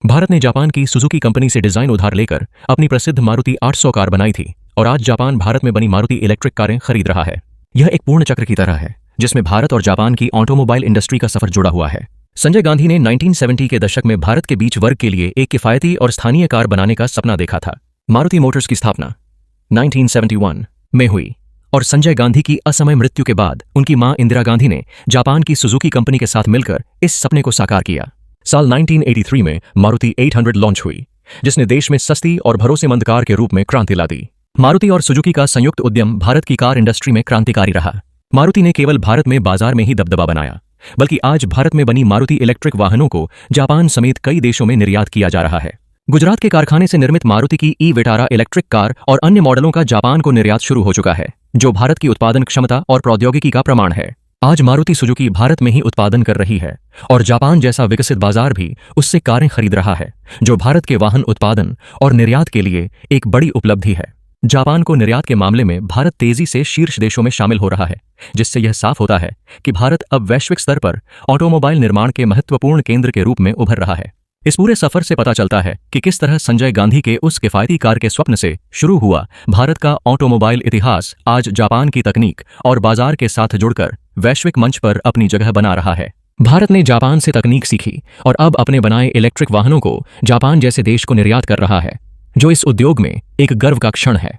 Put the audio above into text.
भारत ने जापान की Suzuki company से डिजाइन उधार लेकर अपनी प्रसिद्ध मारुति 800 कार बनाई थी और आज जापान भारत में बनी मारुति इलेक्ट्रिक कारें खरीद रहा है। यह एक पूर्ण चक्र की तरह है जिसमें भारत और जापान की ऑटोमोबाइल इंडस्ट्री का सफर जुड़ा हुआ है। संजय गांधी ने 1970 के दशक में भारत के बीच वर्ग के लिए एक किफायती और स्थानीय कार बनाने का सपना देखा था। मारुति मोटर्स की स्थापना 1971 में हुई और संजय गांधी की असमय मृत्यु के बाद उनकी मां इंदिरा गांधी ने जापान की सुजुकी कंपनी के साथ मिलकर इस सपने को साकार किया। साल 1983 में मारुति 800 लॉन्च हुई जिसने देश में सस्ती और भरोसेमंद कार के रूप में क्रांति ला दी। मारुति और सुजुकी का संयुक्त उद्यम भारत की कार इंडस्ट्री में क्रांतिकारी रहा। मारुति ने केवल भारत में बाजार में ही दबदबा बनाया बल्कि आज भारत में बनी मारुति इलेक्ट्रिक वाहनों को जापान समेत कई देशों में निर्यात किया जा रहा है। गुजरात के कारखाने से निर्मित मारुति की ई विटारा इलेक्ट्रिक कार और अन्य मॉडलों का जापान को निर्यात शुरू हो चुका है जो भारत की उत्पादन क्षमता और प्रौद्योगिकी का प्रमाण है। आज मारुति सुजुकी भारत में ही उत्पादन कर रही है और जापान जैसा विकसित बाजार भी उससे कारें खरीद रहा है जो भारत के वाहन उत्पादन और निर्यात के लिए एक बड़ी उपलब्धि है। जापान को निर्यात के मामले में भारत तेजी से शीर्ष देशों में शामिल हो रहा है जिससे यह साफ होता है कि भारत अब वैश्विक स्तर पर ऑटोमोबाइल निर्माण के महत्वपूर्ण केंद्र के रूप में उभर रहा है। इस पूरे सफर से पता चलता है कि किस तरह संजय गांधी के उस किफायती कार के स्वप्न से शुरू हुआ भारत का ऑटोमोबाइल इतिहास आज जापान की तकनीक और बाजार के साथ जुड़कर वैश्विक मंच पर अपनी जगह बना रहा है। भारत ने जापान से तकनीक सीखी और अब अपने बनाए इलेक्ट्रिक वाहनों को जापान जैसे देश को निर्यात कर रहा है जो इस उद्योग में एक गर्व का क्षण है।